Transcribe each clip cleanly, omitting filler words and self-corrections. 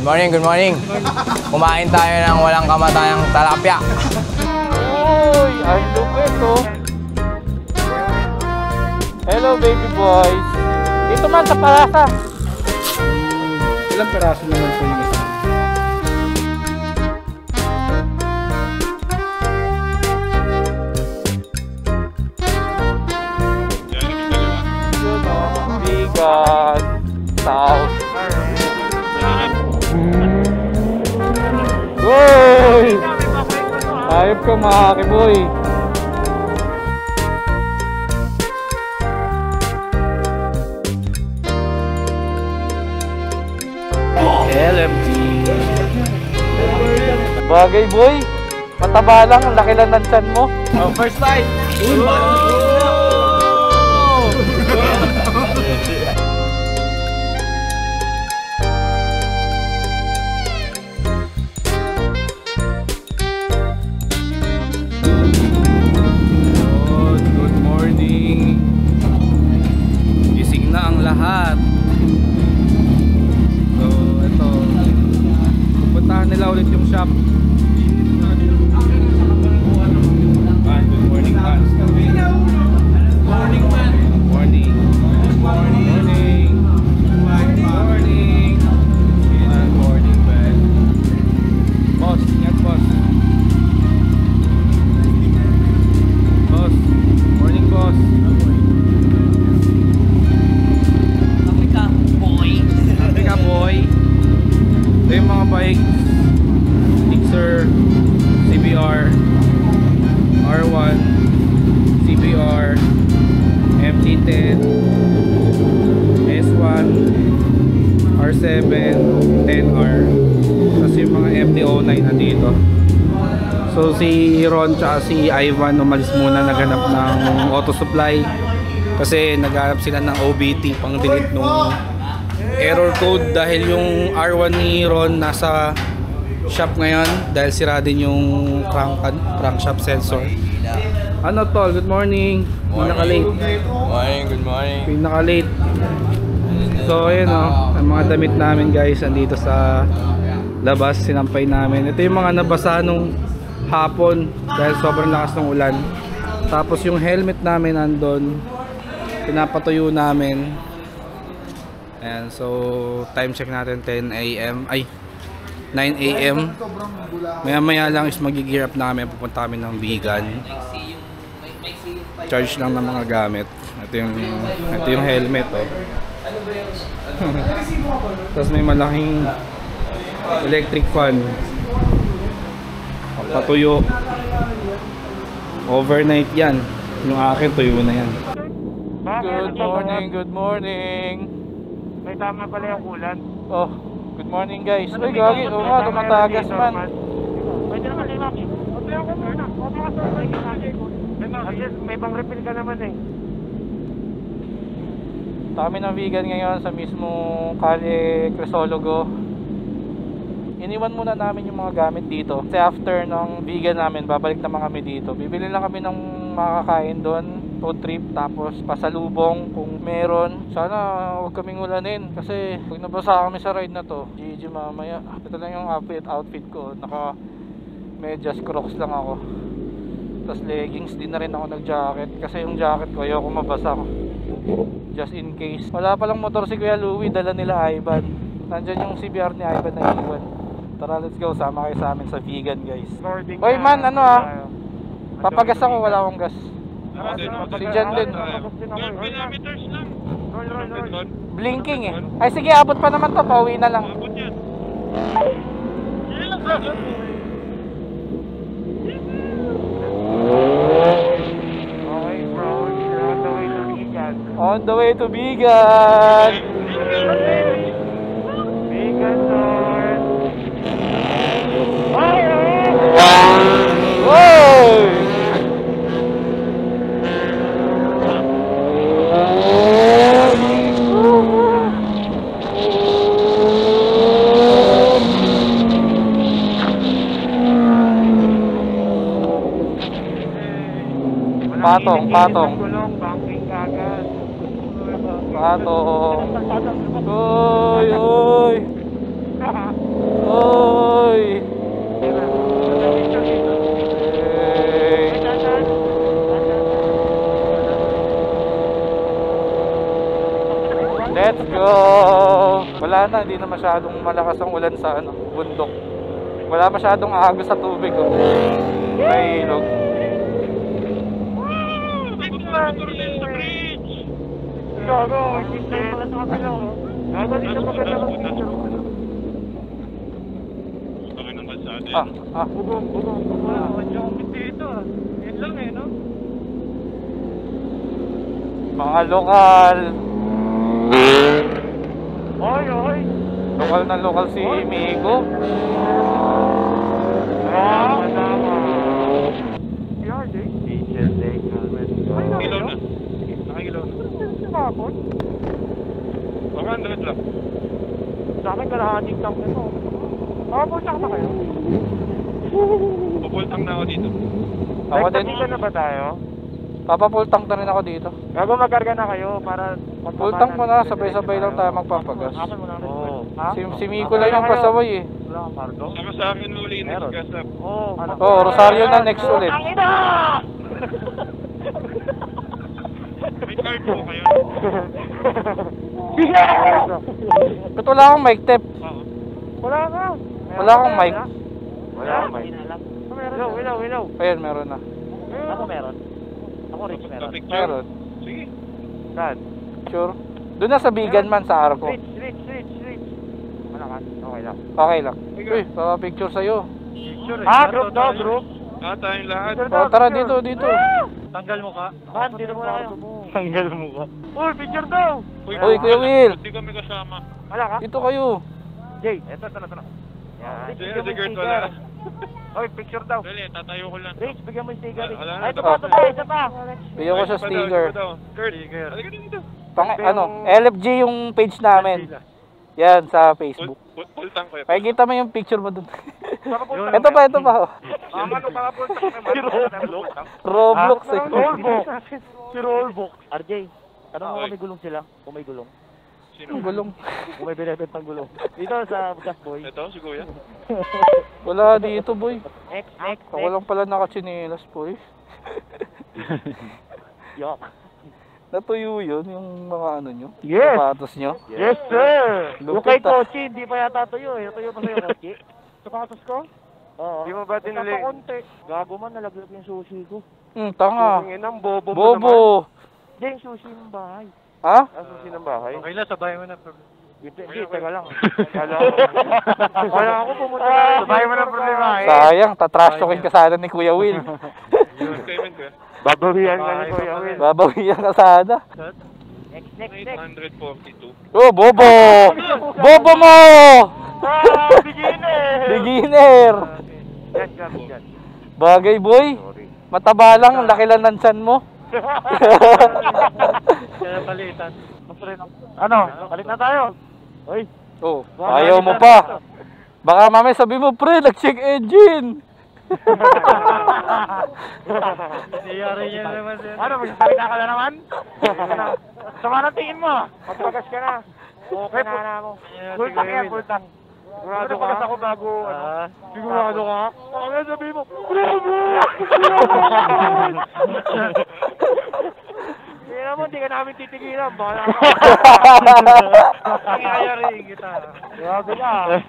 morning, good morning. Kumain tayo ng walang kamatayang talapia. Uy, ang lupit oh. Hello baby boys. Dito man sa parasa. Ilang peraso naman po yung isa? Bigat. South. Uy! Ayop ka mga kiboy. LMG. Bagay boy. Mataba lang, ang laki lang ng tiyan mo. Oh, first time. Good morning. Gising na ang lahat. So, ito. Pupuntahan nila ulit yung shop. Good morning, man. Morning, man. Morning. Morning. Morning. Good morning, man. Boss, ingat boss. Boss. Morning, boss. Kape ka, boy. Kape ka, boy. Ito yung mga bikes. Gixxer, CBR, R1, CBR, MT10, S1, R7, 10R. Tapos yung mga MT-09 na dito. So si Ron tsaka si Ivan umalis muna, naghanap ng auto supply kasi naghanap sila ng OBT pang delete nung error code dahil yung R1 ni Ron nasa shop ngayon dahil sira din yung crankshaft sensor. Ano tol, good morning. Pinaka-late. Morning, good morning. Pinaka-late. So ayun o, ang mga damit namin guys andito sa labas, sinampay namin. Ito yung mga nabasa nung hapon dahil sobrang lakas ng ulan. Tapos yung helmet namin andon, pinapatuyo namin. Ayan, so time check natin 10 AM ay 9 AM. Maya maya lang is mag-gear up namin, pupunta kami ng Bigan. Charge lang ng mga gamit. Ito yung helmet oh. Tapos may malaking electric fan. Patuyo. Overnight yan. Yung akin tuyo na yan. Good morning, good morning. May tama pala yung ulan. Oh, good morning guys. Uy, gagi. Oo nga, tumatagas man. Pwede naman yung mami. Okay ako muna. Okay ako muna. May pang refill ka naman eh. Kami ng Vegan ngayon sa mismo Calle Crisologo. Iniwan muna namin yung mga gamit dito. Kasi after ng Vegan namin, babalik naman kami dito. Bibili lang kami ng makakain doon. Food trip, tapos pasalubong kung meron. Sana huwag kaming ulanin kasi pag nabasa kami sa ride na to, GG mamaya. Ito lang yung outfit ko. Naka medyas, crocs lang ako. Tapos leggings, din na rin ako nag-jacket kasi yung jacket ko ayoko mabasa ko. Just in case. Wala palang motor si Kuya Louie, dala nila Ivan. Nandyan yung CBR ni Ivan na iwan. Tara, let's go, sama kayo sa amin sa Vegan guys. Hoy man, ano papagas ako, wala akong gas. Si Jan din. 12 kilometers lang. Blinking eh. Ay sige, abot pa naman to, pauwi na lang. Abot yan. Okay bro, you're on the way to Bigan. On the way to Bigan. Bigan North. Whoa! Patong. Banking kagad. Patong. Uy. wala na, hindi na masyadong malakas ang ulan sa ano, bundok. Wala masyadong agos sa tubig, oh. May ilog. Gago, hindi pala sa kapila ko. Gago, dito maganda ng picture. Bugong. Yung dito, yan lang eh, no? Mga lokal. Oy. Lokal na lokal si Migo. Yan, eh. Ilaw na. Nakagilaw na. Nakapon? Baka 100 lang. Sa akin, kalahating tank na to. Makapunta na kayo? Pupultang na ako dito. Ako din. Nagtagilan na ba tayo? Papapultang na rin ako dito. Gago, magkarga na kayo para... Pultang mo na, sabay-sabay lang tayo magpapagas. Oo. Si Miko lang yung pasaway eh. Wala kang cargo? Sama sa akin uli next gasap. Oo. Oh, Rosario na next ulit. Ang ina! May card po kayo. Ba't wala akong mic tip? Wala ka. Wala akong mic. Wala akong mic. Ilaw. Ayun, meron na. Ako meron. Ako rin meron. Picture. Meron. Sige. Saan? Sure. Doon na sa Bigan man sa Arco. Reach. Malakas. Okay lang. Okay lang. Uy, papapicture sa'yo. Group daw, group. Tayong lahat. O, tara dito. Tanggal mo ka. Saan? Dito mo kayo. Tanggal mo ka. Uy, picture daw. Uy, Kuya Will. Hindi kami kasama. Wala ka? Dito kayo. Jay, eto. Yan. Si Gert wala. Uy, picture daw. Dali, tatayo ko lang. Rich, bigyan mo yung sticker. Wala na, Ay, ito tapos pa, na. isa pa. Bigyan ko siya sticker. Gert, halika dito. LFG yung page namin. Yan, sa Facebook. Pultang ko. Makikita mo yung picture mo dun. Ito pa. Oh. Ano para pultang naman? Roblox eh. Si Rollbox. RJ, tanong mo kung may gulong sila. Kung may gulong. Ang gulong. Kung may binibentang gulong. Dito sa Gas Boy. Ito, si Kuya. Wala dito, boy. Next. Ako lang pala nakachinelas, boy. Yok. Natuyo yun, yung mga ano nyo. Yes. Sapatos nyo. Yes, sir. Yung Lupit, kay ah. Kochi, hindi pa yata tuyo eh. Tuyo pa sa'yo, Kochi. Sapatos ko? Oo. Di mo ba tinuli? Konti. Gago man, nalaglag yung sushi ko. Tanga. Inang bobo mo naman. Bobo. Hindi, yung sushi ng bahay. Ha? Ang susi ng bahay. Okay lang, sabay mo na. Hindi, teka lang. Wala ako pumunta na. Sabay mo na problema eh. Sayang, tatrash talking ka sana ni Kuya Will. Yung payment ko. Babawian ka ni Kuya Will. Babawian ka sana. Next. 842. Oh, Bobo! Bobo mo! Beginner! Yan. Bagay, boy. Mataba lang, laki lang ng tiyan mo. Kaya palitan. Ano? Palit na tayo. Uy. Oh, ayaw mo pa. Baka mamaya sabi mo, pre, nag-check engine. Nangyayari niya naman sir. Ano, magsasalita ka na naman? Sama na tingin mo. Magpagas ka na. Okay na mo. Bultang yan, bultang. Sigurado ka? Ako bago, ano? Sigurado ka? Baka nga sabi mo, hindi naman, hindi ka namin titigilan. Baka nangyayari kita. Grabe ka.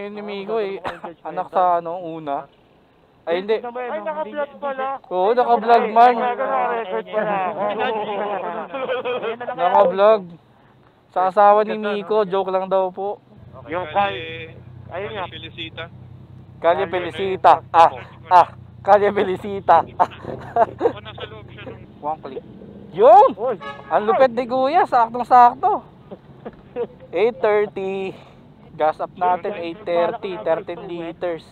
Yun ni Migo eh, anak sa ano, una. Ay hindi. Ay, naka-vlog pala. Oo, naka-vlog man. Naka-record pala. Naka-vlog. Sa asawa ni Miko, joke lang daw po. Yung ayun nga. Felicita. Kalye Felicita. Kalye Felicita. Ako nasa loob siya nung... One click. Yun! Uy. Ang lupit ni Kuya, saktong-sakto. 8:30. Gas up natin, 8:30. 13 liters.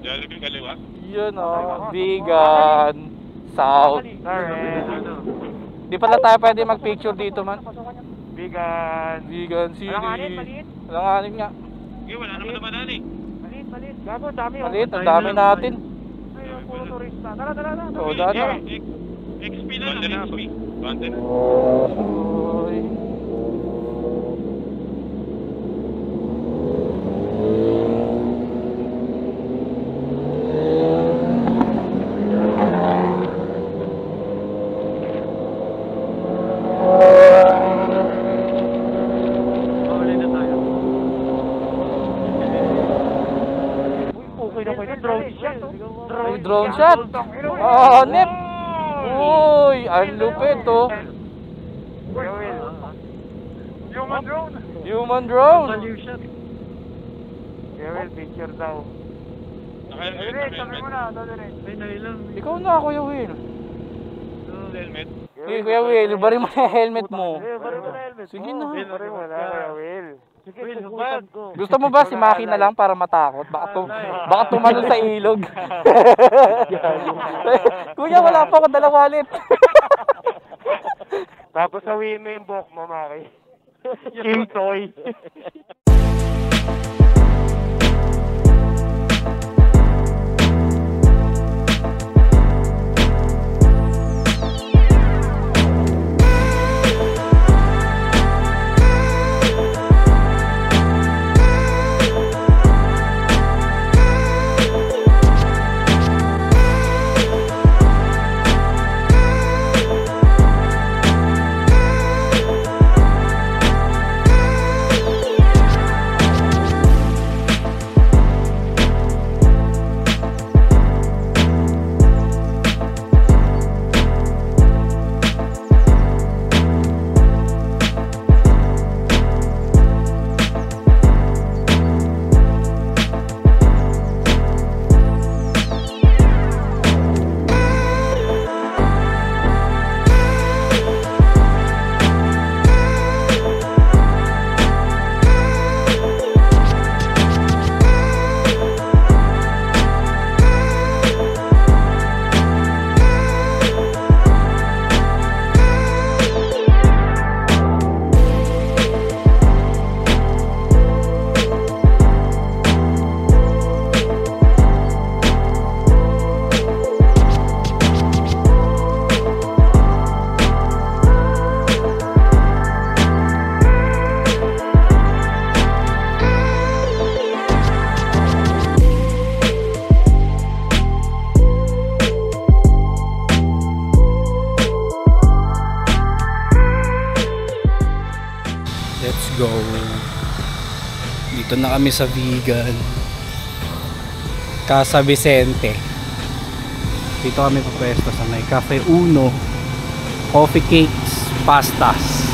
Jollibee kaliwa. Yun o, Vegan. South. Di pala tayo pwede mag-picture dito man. Vegan. Vegan City. Maliit. Alanganin nga. Okay, wala naman naman eh. Maliit. Gago, dami. Maliit, ang dami natin. Ay, puro turista. Tara. Oo, dati. XP na lang, XP. Content. Oy. Huli na drone shot. Oh, nep. Uy, ang lupit oh. Human drone. Human drone. Kaya picture daw. Naka-helmet. Sabi mo na, Dodorek. Ikaw na, Kuya Will. Helmet. Kuya Will, bari mo na yung helmet mo. Bari mo na helmet. Sige na. Bari mo na, Kuya Will. Sige, susukan ko. Gusto mo ba si Maki na lang para matakot? Baka tumalon sa ilog. Kuya, wala pa ako dalang wallet. Tapos sawihin mo yung buhok mo, Maki. King toy. Let's go. Dito na kami sa vegan Casa Vicente. Dito kami papwesto sa may Cafe Uno, coffee cakes, pastas.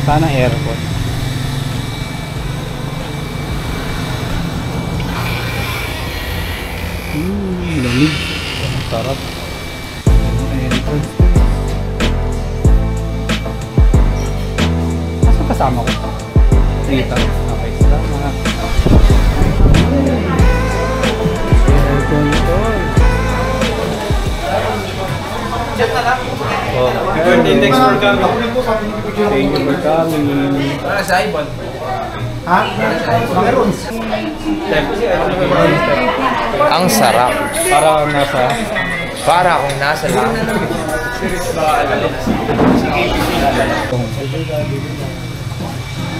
Sana aircon. Lamig. Sarap. Entrance. Kasama ko. Dito. Okay, salamat. Aircon to. Oh, thanks for coming. Thank you for coming. Para sa ibon. Ha? Meron. Ang sarap. Para akong nasa lang.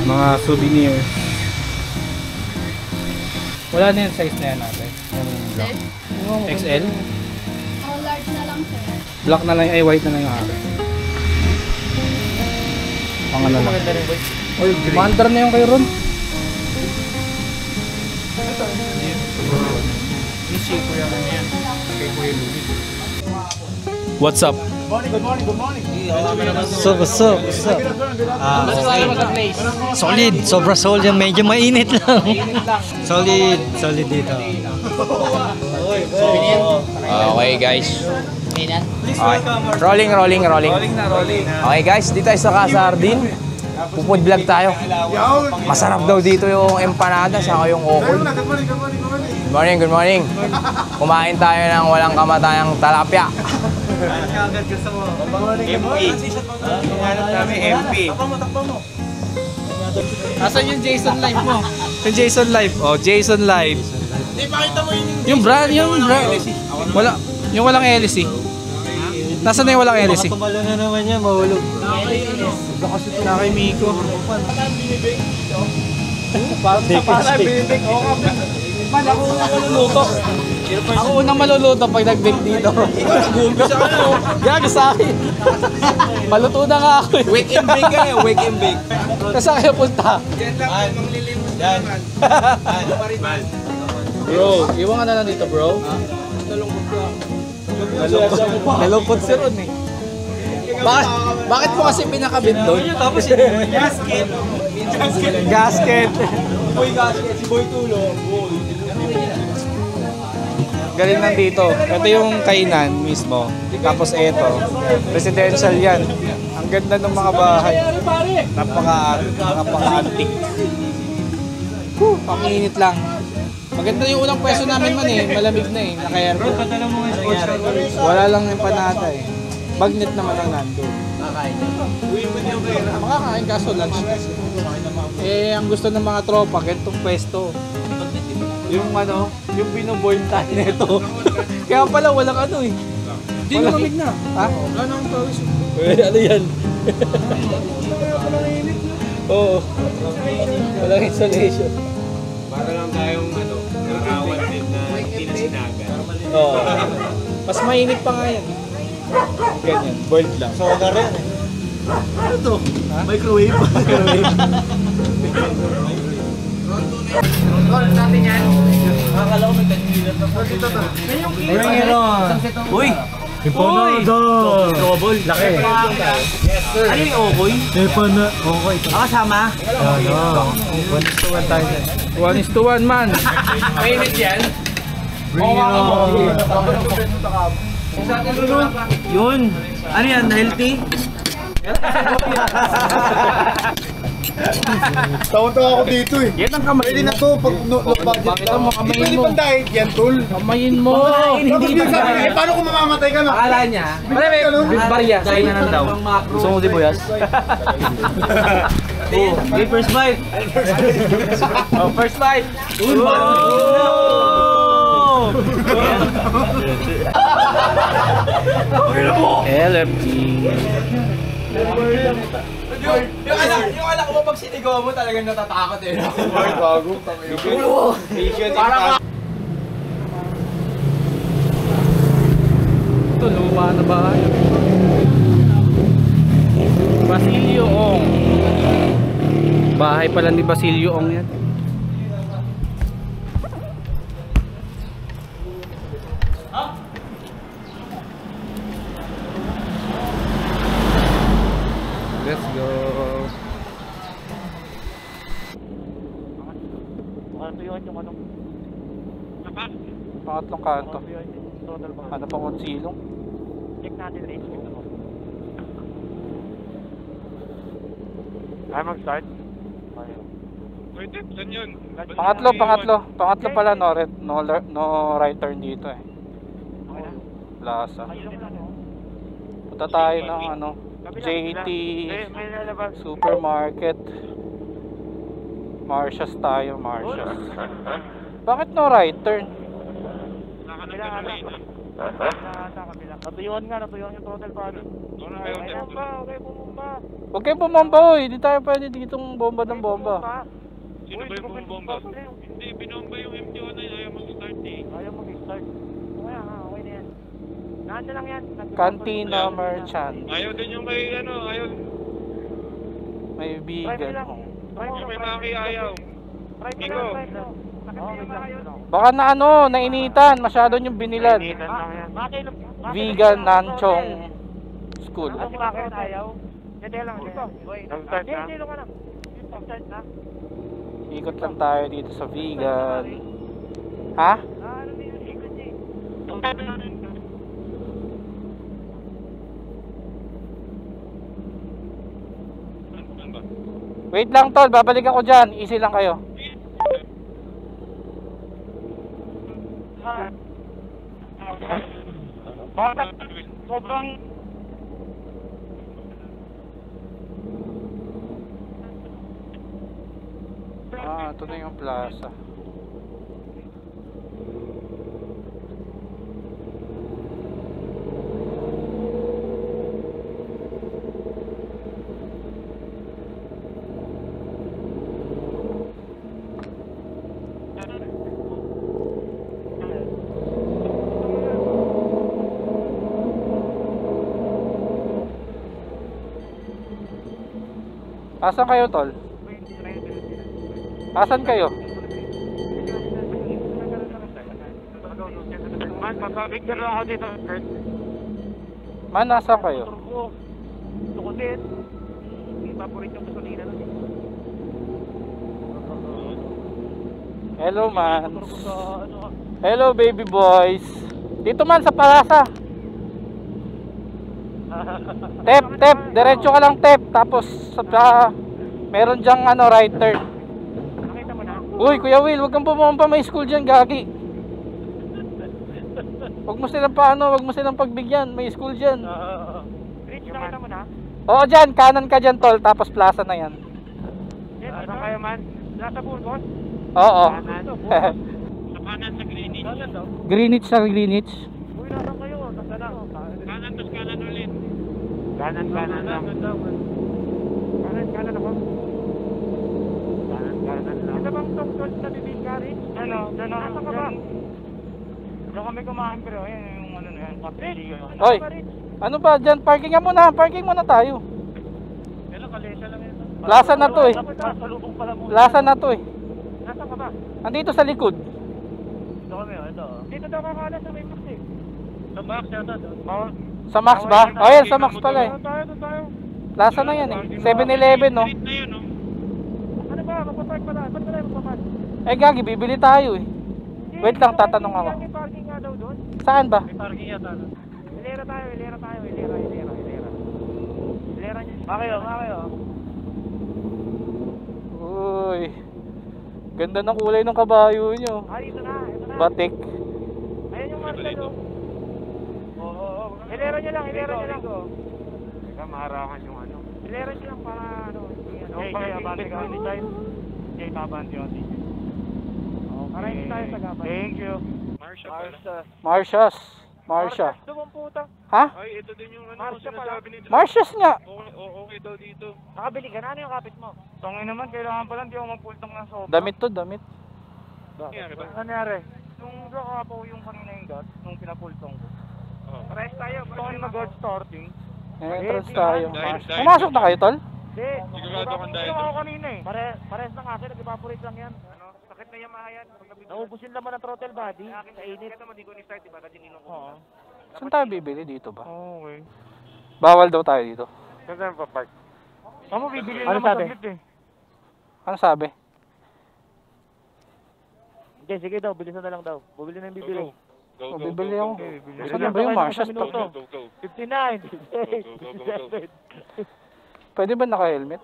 Mga souvenirs. Wala na yung size na yan natin. XL? Oh, large na lang sir. Black na lang, ay white na lang yung akin. Pang ano lang. Oy, mandar na yung kay Ron. What's up? Good morning. So, okay. Solid, sobra solid. Medyo mainit lang. Solid dito. Okay guys. Okay. Rolling. Okay guys, dito tayo sa Casa Ardin. Food vlog tayo. Masarap daw dito yung empanada saka yung okol. Good morning. Kumain tayo ng walang kamatayang talapia. MP. Asan yung Jason Live mo? Yung Jason Live. Oh, Jason Live. Hindi, pakita mo yung brand. Wala. Yung walang LC. Nasaan na yung walang LC? Tumalo na naman yan, mahulog. Na kay Miko. Parang binibig. Man, ako unang maluluto. Ako unang maluluto pag nag-bake dito. Gago sa akin. Maluto na nga ako. Wake and bake kayo, wake and bake. Kasi kayo punta. Yan. Bro, iwan ka na lang dito, bro. Nalungkot si Ron eh. Bakit mo kasi pinakabit doon? Tapos gasket. Gasket. Boy gasket, si Boy Tulo. Galing nandito. Ito yung kainan mismo. Tapos ito. Residential yan. Ang ganda ng mga bahay. Napaka-antique. Ang init lang. Maganda yung unang pwesto namin man eh. Malamig na eh. Naka-aircon. Wala lang yung panata eh. Magnet naman ang nandun. Makakain kaso lunch. Eh, ang gusto ng mga tropa, ganitong pwesto. Yung ano, yung binuboil tayo nito. Kaya pala walang ano eh. Hindi na mamig na. Ha? Wala na akong pawis. Ano yan? Oo. Walang insulation. Para lang tayong nakawan din na hindi na sinaga. Oo. Mas mainit pa nga yan. Ganyan, boiled lang. Solar yan eh. Ano to? Ha? Microwave. natin yan. Akala ko may kandilat na po. Dito to. Uy! Trouble. Laki. Yes sir. Ano yung okoy? Okay. Kasama? Ano? 1:1 tayo. 1:1 man. Mainit yan? Yun. Ano yan? Healthy? Taon-taon ako dito eh. Yan ang kamay Pwede mo. na to pag low budget Bakit ang mga kamayin Pwede mo? pang diet yan, tol. Kamayin mo. Tapos yung sabi, eh, paano kung mamamatay ka na? Akala niya. May barya. Dahil na daw. Gusto mo di boyas? Oh, first bite. Oh, first bite. LFG. Yung anak mo pag sinigaw mo talagang natatakot eh. Ay, bago. Para Ito, luma na bahay. Basilio Ong. Bahay pala ni Basilio Ong yan. Let's go. Ano yun yung ano? Pangatlong kanto. Total ba? Ano pang silong? Check natin range. Ay mag-start? Pwede, saan yun? Pangatlo pala no right turn dito eh. Plaza. Punta tayo ng ano, JT Supermarket. Marshalls tayo, Marshalls. Bakit no right turn? Natuyuan yung total pa. Okay, bumumba. Huwag kayong bumomba oy, hindi tayo pwede ditong bomba ng bomba. Sino ba yung bumomba? Hindi, binomba yung MTO na yun. Ayaw mag-start eh. Ayaw mag-start. Okay na yan. Nandun lang yan. Cantina Merchant. Ayaw din yung may ano, ayaw. May vegan. Yung may maki ayaw. Miko. Baka na ano, nainitan, masyado yung binilan. Vegan Nanchong School. Ano bakit ayaw? Hindi lang. Nag-start na? Hindi lang. Nag-start na? Ikot lang tayo dito sa vegan. Ha? Ano din yung ikot eh? Ano ba? Wait lang tol, babalik ako dyan. Easy lang kayo. Sobrang Ito na yung plaza. Asan kayo tol? Asan kayo? Magpapicture lang ako dito, Kurt. Man, nasa kayo? Gusto ko din. May paborito yung gasolina nun. Hello, man. Hello, baby boys. Dito man sa Palasa. Tep. Diretso ka lang, Tep. Tapos, meron dyang right turn. Nakita mo na? Uy, Kuya Will, wag kang pumampa, may school dyan, gagi. Wag mo silang pagbigyan, may school dyan. Rich, nakita mo na? Oo, dyan, kanan ka dyan, tol, tapos plaza na yan. Yes, ano kayo man? Nasa Burgos? Oo. Sa kanan sa Greenwich. Greenwich sa Greenwich. Uy, nasa kayo? Nasa lang. Kanan tapos kanan ulit. Kanan lang. Kanan ako? Kanan lang. Ito bang tungkol na bibig ka, Rich? Nasa ka ba? Diyan kami kumain, pero yan yung ano na yan. Rich! Oy, ano ba dyan? Parking muna tayo. Kailan kalesa lang ito? Plaza na to eh. Salubong pala mo. Plaza na to eh. Nasa ka ba? Andito sa likod. Ito kami, ito. Dito daw kakala sa may Max eh. Sa Max yata. Sa Max ba? Oh yan, sa Max pala eh. Doon tayo. Plaza na yan eh. 7-Eleven no. Street na yun, no? Ano ba? Magpapark pala. Ba't tayo magpapark? Eh gagi, bibili tayo eh. Wait lang, tatanong ako. May parking nga daw doon. Saan ba? May parking yata. Hilera tayo. Hilera niyo. Makayo. Uy. Ganda ng kulay ng kabayo nyo. Ito na. Batik. Ayan yung marka doon. Oo. Hilera niyo lang. Teka, maharakan yung ano. Hilera niyo lang para ano. Okay, abante ka. Okay, babante yun. Para hindi tayo sagapan. Thank you. Marsha. Doon puta. Ha? Ay, ito din yung Marsha pala. sinasabi nito. Marsha's nga. Okay daw dito. Nakabili ka na. Ano yung kapit mo? Tangin naman. Kailangan pala hindi ako magpultang ng sopa. Damit to, damit. Nangyari ba? Ano nangyari? Nung nakapaw yung kanina yung gas, nung pinapultong ko. Pares tayo. Gusto ko yung mag-god starting. Entrance tayo. Dahil- Pumasok na kayo, tol? Hindi. Sigurado kang dahil ako doon. kanina eh. Pares na kasi, nag-evaporate lang yan. Ano? Sakit na yung mahayan. Naubusin naman ang throttle body. Sa init. Ito mo, di ko ni-start, diba? Kasi ninong ko. Oo. Saan tayo bibili? Dito ba? Okay. Bawal daw tayo dito. Saan tayo pa-park? Ano bibili naman saglit eh. Ano sabi? Hindi, sige daw. Bilisan na lang daw. Bubili na yung bibili. O, bibili ako. Bibili Saan na ba yung Marsha's? Go, go, go. 59, Go, go, go. 57. Pwede ba naka-helmet?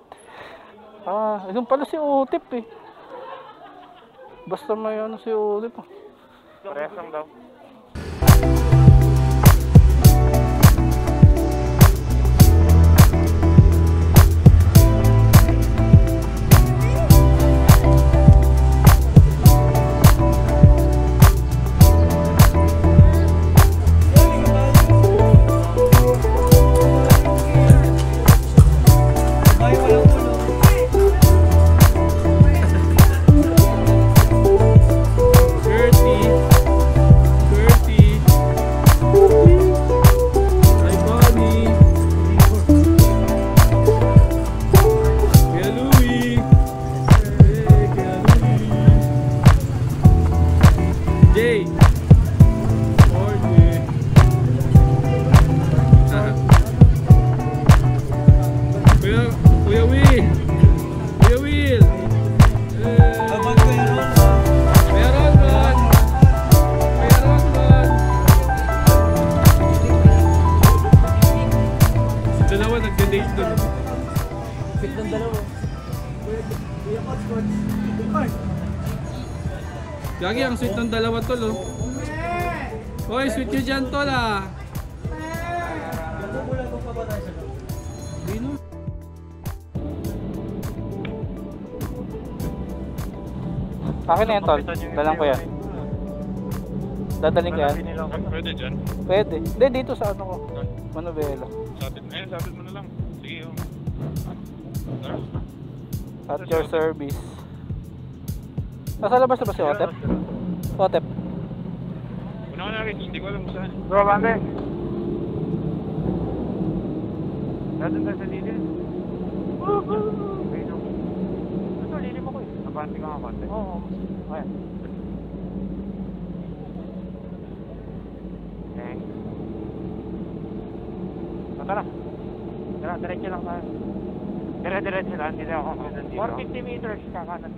Ah, doon pala si Utip eh. Basta may ano si Utip. Pares lang daw. Gagi, ang sweet ng dalawa tol oh. Hoy, sweet nyo dyan tol ah. Bino. Akin na yan tol, dalang ko yan. Dadaling ko yan. Pwede dyan. Pwede. Hindi, dito sa ano ko. Manubela. Sabit mo na lang. Sige, oh. At your service. Nasa labas na ba si Otep? Otep. Una ko na rin, hindi ko alam kung saan. Bro, bante. Nandun tayo sa lilim. Ito, lilim ako eh. Nabante ka nga konti? Oo. Ayan. Tara. Tara, diretso lang tayo. Diretso lang, hindi ako. 450 meters kakanan.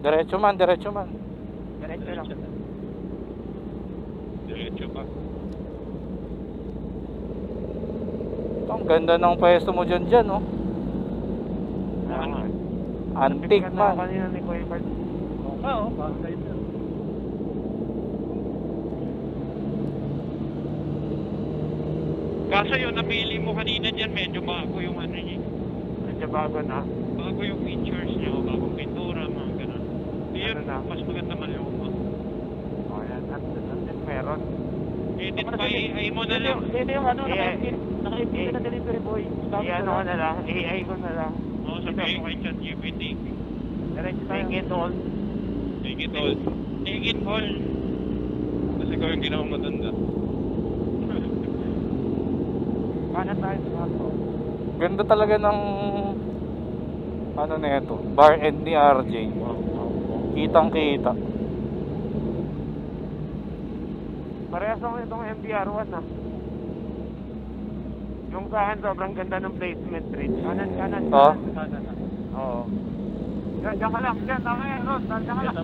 Diretso man. Diretso lang. Diretso pa. Ang ganda ng pwesto mo dyan, oh. Antique man. Kanina ni Kuya Bart. Oo, bagay ito. Kaso yung napili mo kanina dyan, medyo bago yung ano niya. Medyo bago na. Bago yung features niya, o bagong pintura, mga ganun. Yun, Ano na? mas maganda maluma. O yan, at meron. Edit pa, AI mo na lang. Sino yung ano, naka-impit na delivery boy. I-ano ko na lang, AI ko na lang. Oo, sabihin ko kay ChatGPT. Take it all. Take it all. Take it all. Kasi ko yung ginawa matanda. Kanan tayo sa ato. Ganda talaga ng ano na ito, bar end ni RJ. Kitang kita. Parehas ako itong MBR1 ah. Yung kahan sobrang ganda ng placement, Rich. Kanan. Oo. Oo. Diyan ka lang. Diyan, tama yan, Ron. Diyan ka lang.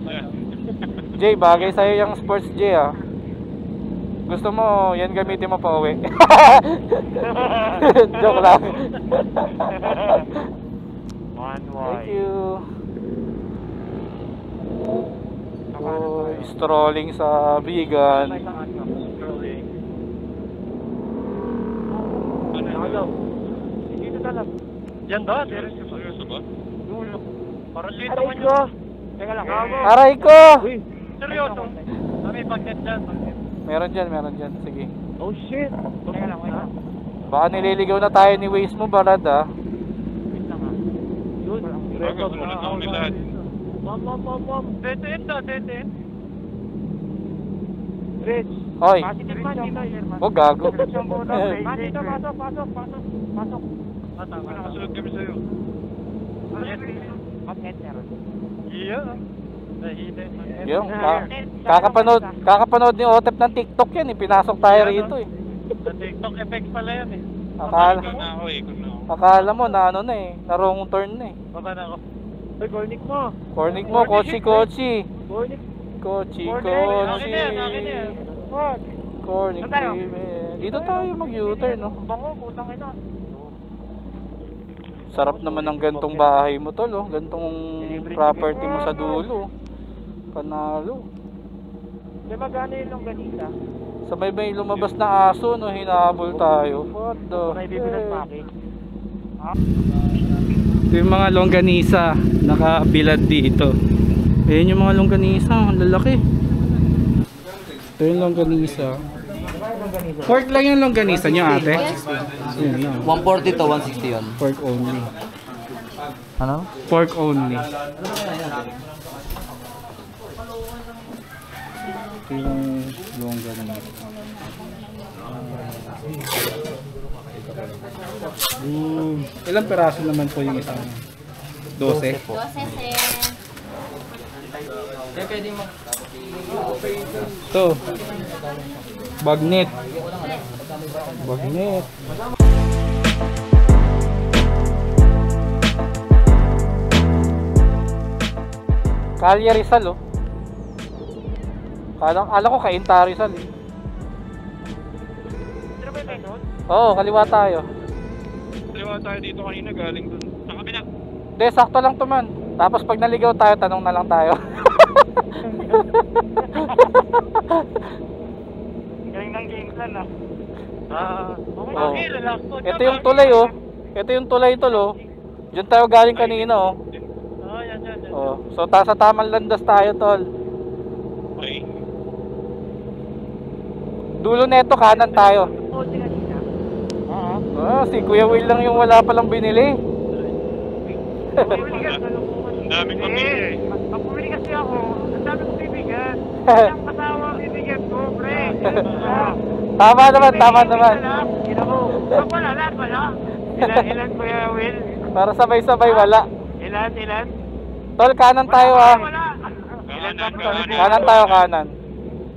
Jay, bagay sa'yo yung sports Jay, ah. Gusto mo, yan gamitin mo pa uwi. Joke lang. Thank you. Oh, strolling sa vegan. Dito talag. Diyan doon. Seryoso ba? Dulo. Parang lito man yun. Teka lang. Aray ko! Seryoso. Kami pag-net dyan. Meron dyan. Sige. Oh shit. Teka lang, wait lang. Baka nililigaw na tayo ni Waze mo, Barad, ah. Wait lang ah. Yun. Bago, sulat na kami lahat. Mom. Detain to, detain. Rich. Hoy. Positive man, dito. Oh, gago. Dito, pasok. Nakasunod kami sa'yo. Mag-net meron. Yung, kakapanood ni Otep ng TikTok yan, eh. Pinasok tayo rito, eh. Sa TikTok effects pala yan eh. Ikot na ako. Akala mo na ano na, eh. Na wrong turn na, eh. Baba na ako. Ay, cornic mo. Cornic mo, kochi. Cornic. Kochi. Akin na yan. Fuck. Cornic, Saan tayo? baby. Dito tayo mag-U-turn, no? Bango, putang ina. Sarap naman ng gantong bahay mo, tol, oh. Gantong property mo sa dulo. Panalo. Di ba gano'n yung longganisa? Sabay ba yung lumabas na aso, no? Hinabol tayo. What the May bibilang heck? maki. Ito yung mga longganisa nakabilad dito. Ayan yung mga longganisa, ang lalaki. Ito yung longganisa. Pork lang yung longganisa nyo, ate? Ayan lang. 140 to 160 yun. Pork only. Ano? Pork only. Ito yung longganisa. Ilang peraso naman po yung isang? 12? 12, sir. Ito. Bagnet. Bagnet. Kalye Rizal, oh. Kala ko Cainta Rizal, eh. Sino ba yung may noon? Oo, kaliwa tayo. Kaliwa tayo dito kanina, galing dun. Sa kabila. Hindi, sakto lang to, man. Tapos pag naligaw tayo, tanong na lang tayo. Galing ng games lang ah. Okay, Oo. okay, relax po. Ito yung tulay, oh. Ito yung tulay, tol, oh. Diyan tayo galing kanina, oh. Oo, yan. Oh. So, sa tamang landas tayo, tol. Okay. Dulo neto, kanan tayo. Oo, kanina. Oo. Ah, si Kuya Will lang yung wala palang binili. Ang daming pamilya, eh. Pag pumili kasi ako, ang dami kong bibigyan. Ang kasama ang bibigyan ko, pre. Tama naman. Ina mo. Wala. Ilan Kuya Will? Para sabay-sabay, wala. Ilan? Tol, kanan tayo, ah. Wala. Kanan tayo, kanan.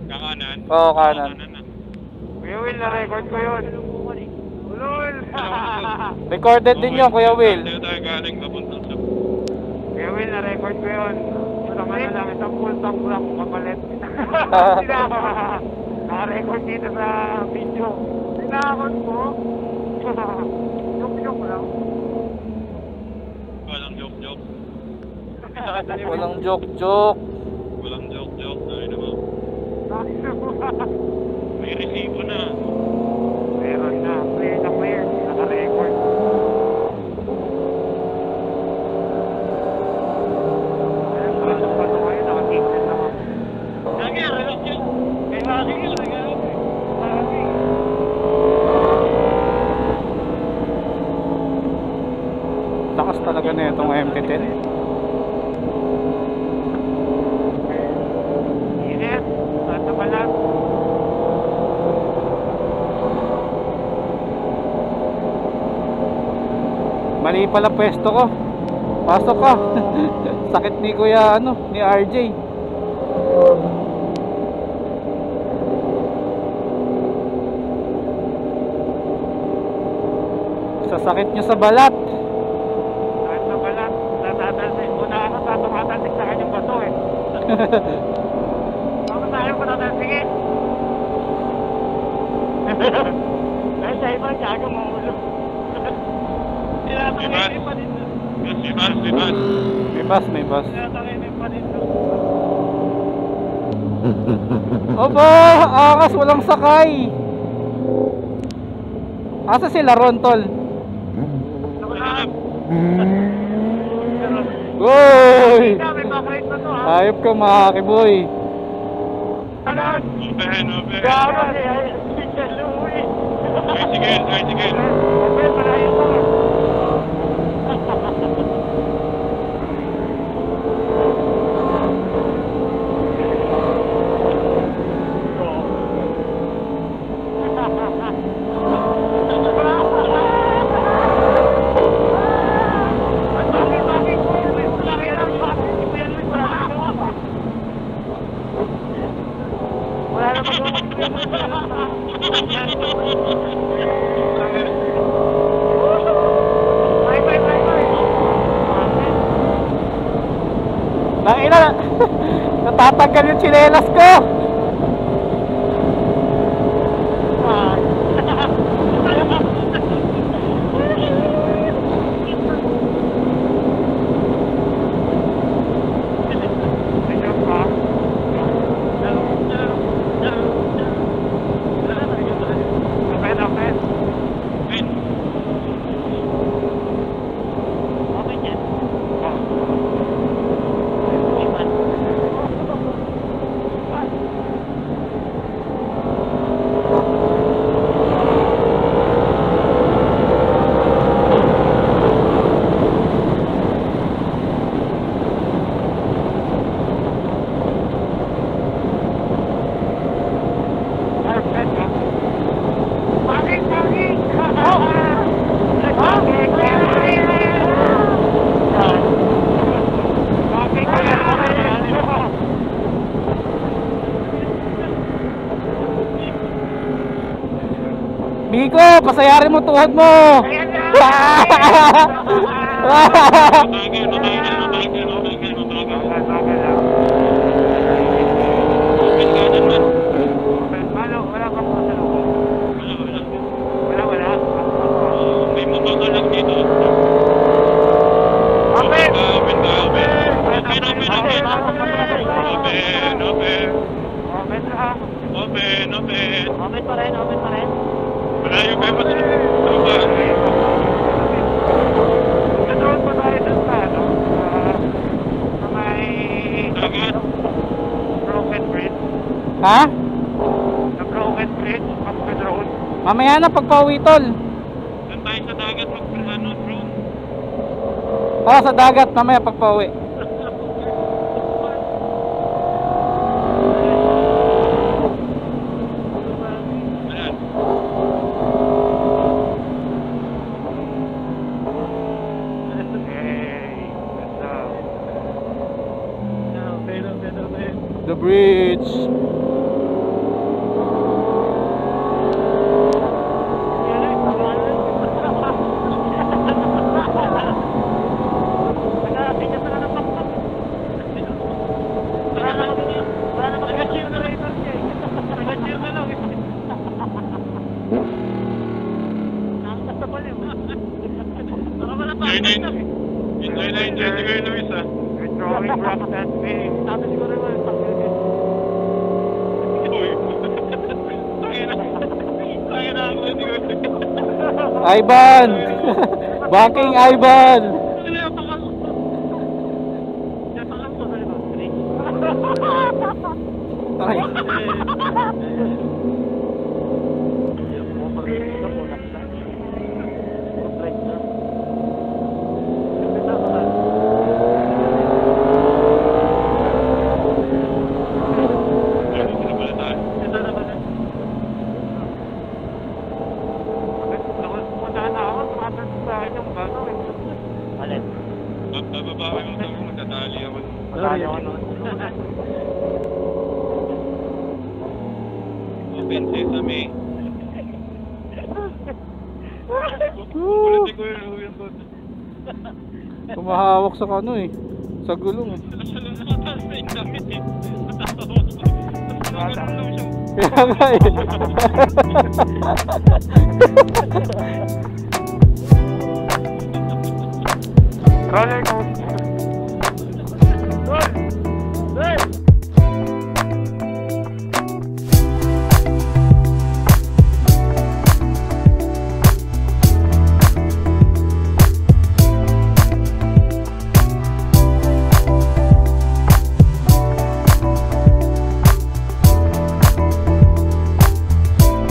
Kakanan. Oo, kanan. Na. Kuya Will, na-record ko yun. Ulol. Recorded din yun, Kuya Will. Tayo tayo galing papuntang sa... Kaya Will, na-record ko yun. Isang ano lang, isang full tank lang kapalit. Naka-record dito sa video. Tinakot ko. Joke lang. Walang joke-joke. Walang joke-joke. Walang joke-joke. Ay naman. May resibo na. Meron na. Clear na clear. Naka-record. Lakas talaga na itong MT-10. Init. Ano ba lang? Mali pala pwesto ko. Pasok ka. Sakit ni Kuya ni RJ. Sasakit nyo sa balat. Ano ba lang? Natatalsik. Una ako tatatalsik sa kanyang bato eh. Ako tayo patatalsikin. Dahil sa iba, gago maulog. Tinatangin pa dito. May bus. May bus. Tinatangin pa dito. Oba! Akas, walang sakay. Asa sila Ron, tol? Uy! May backlight na to ha. Hayop ka mga kiboy. Talag! Open. Gago siya. Siya luwi. Tricycle. Open, malayo to. Wala na Tangina, natatanggal yung tsinelas ko. Miko, pasayarin mo tuhod mo. Open pa rin. Malayo kayo pa sa Nanood pa tayo dun sa sa may broken bridge. Ha? Sa broken bridge, Pascal Road. Mamaya na pagpauwi, tol. Doon tayo sa dagat drone. Oo, sa dagat, mamaya pagpauwi. The bridge. Ivan! Backing Ivan! Aray. Bababawi mo sa mga magdadali ako. Open sesame. Kulitin ko yung doon. Kumahawak sa kano eh. Sa gulong eh. Kaya nga eh. Roller coaster.